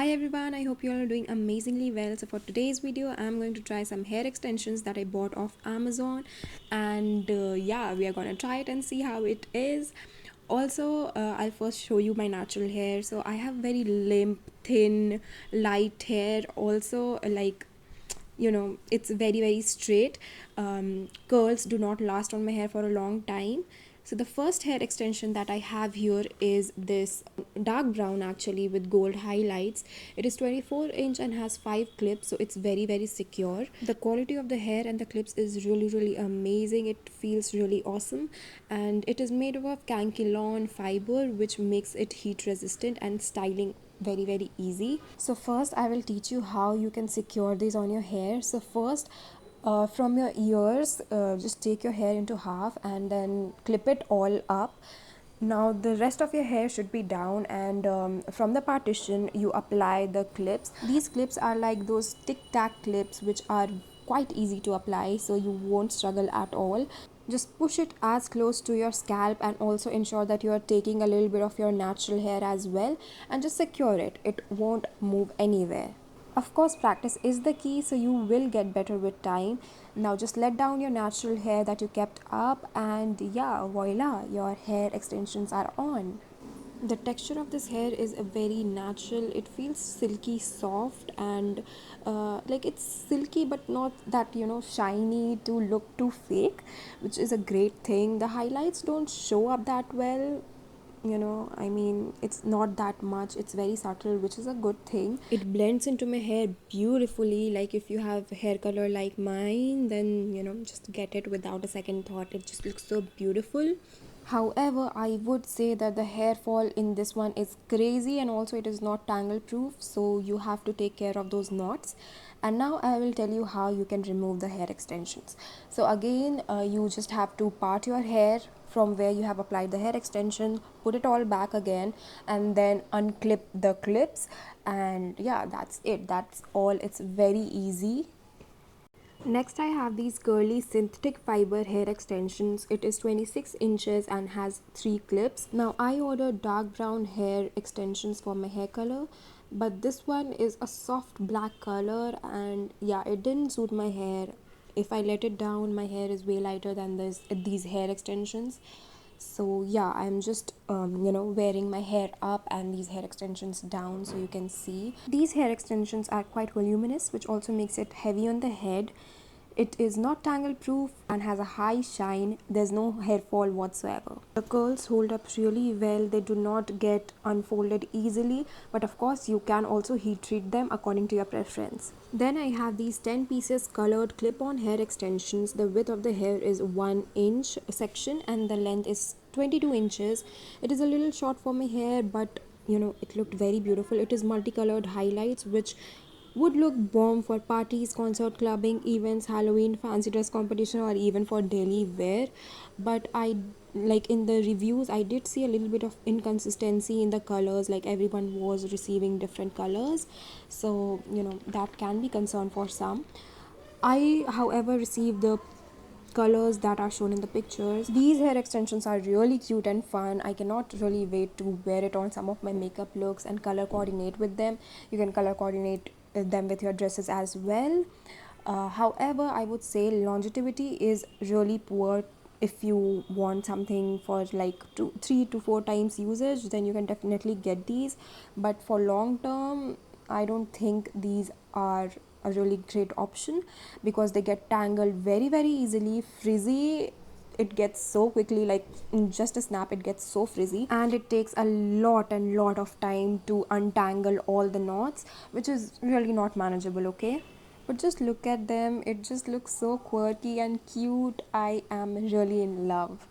Hi everyone, I hope you all are doing amazingly well. So for today's video, I'm going to try some hair extensions that I bought off Amazon, and yeah, we are gonna try it and see how it is. Also, I'll first show you my natural hair. So I have very limp, thin, light hair. Also, it's very straight. Curls do not last on my hair for a long time. So the first hair extension that I have here is this dark brown, actually, with gold highlights. It is 24-inch and has 5 clips, so it's very secure. The quality of the hair and the clips is really amazing. It feels really awesome, and it is made of kankilon fiber, which makes it heat resistant and styling very easy. So first I will teach you how you can secure these on your hair. So first, from your ears, just take your hair into half and then clip it all up. Now the rest of your hair should be down, and from the partition you apply the clips. These clips are like those tic tac clips, which are quite easy to apply, so you won't struggle at all. Just push it as close to your scalp, and also ensure that you are taking a little bit of your natural hair as well, and just secure it. It won't move anywhere. Of course, practice is the key, so you will get better with time. Now just let down your natural hair that you kept up, and yeah, voila, your hair extensions are on. The texture of this hair is a very natural. It feels silky soft, and like it's silky but not that shiny to look too fake, which is a great thing. The highlights don't show up that well. I mean, it's not that much. It's very subtle, which is a good thing. It blends into my hair beautifully. Like if you have hair color like mine, then just get it without a second thought. It just looks so beautiful. However, I would say that the hair fall in this one is crazy, and also it is not tangle proof, so you have to take care of those knots. And now I will tell you how you can remove the hair extensions. So again, you just have to part your hair from where you have applied the hair extension, put it all back again, and then unclip the clips. And yeah, that's it. That's all. It's very easy. Next, I have these curly synthetic fiber hair extensions. It is 26 inches and has 3 clips. Now, I ordered dark brown hair extensions for my hair color, but this one is a soft black color, and yeah, it didn't suit my hair. If I let it down, my hair is way lighter than these hair extensions. So yeah, I'm just wearing my hair up and these hair extensions down, so you can see these hair extensions are quite voluminous, which also makes it heavy on the head. It is not tangle proof and has a high shine. There's no hair fall whatsoever. The curls hold up really well. They do not get unfolded easily, but of course you can also heat treat them according to your preference. Then I have these 10 pieces colored clip-on hair extensions. The width of the hair is 1 inch section and the length is 22 inches. It is a little short for my hair, but it looked very beautiful. It is multicolored highlights, which would look bomb for parties, concert, clubbing, events, Halloween, fancy dress competition, or even for daily wear. But I, like, in the reviews, I did see a little bit of inconsistency in the colors. Like everyone was receiving different colors, so that can be concern for some. I, however, received the colors that are shown in the pictures. These hair extensions are really cute and fun. I cannot really wait to wear it on some of my makeup looks and color coordinate with them. You can color coordinate them with your dresses as well. However, I would say longevity is really poor. If you want something for like 3 to 4 times usage, then you can definitely get these, but for long term I don't think these are a really great option, because they get tangled very easily, frizzy. It gets so quickly, like in just a snap it gets so frizzy, and it takes a lot of time to untangle all the knots, which is really not manageable. Okay, but just look at them, it just looks so quirky and cute. I am really in love.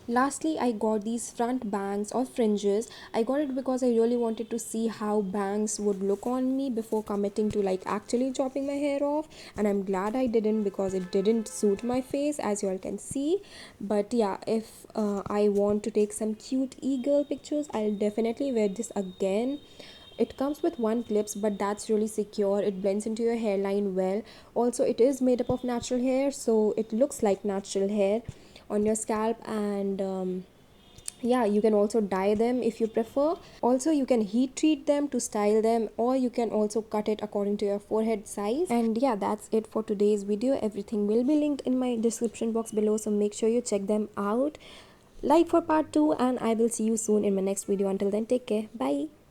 Lastly, I got these front bangs or fringes. I got it because I really wanted to see how bangs would look on me before committing to like actually chopping my hair off, and I'm glad I didn't, because it didn't suit my face, as you all can see. But yeah, if I want to take some cute e-girl pictures, I'll definitely wear this again. It comes with one clips, but that's really secure. It blends into your hairline well. Also, it is made up of natural hair, so it looks like natural hair on your scalp. And yeah, you can also dye them if you prefer. Also, you can heat treat them to style them, or you can also cut it according to your forehead size. And yeah, that's it for today's video. Everything will be linked in my description box below, so make sure you check them out. Like for part 2, and I will see you soon in my next video. Until then, take care. Bye.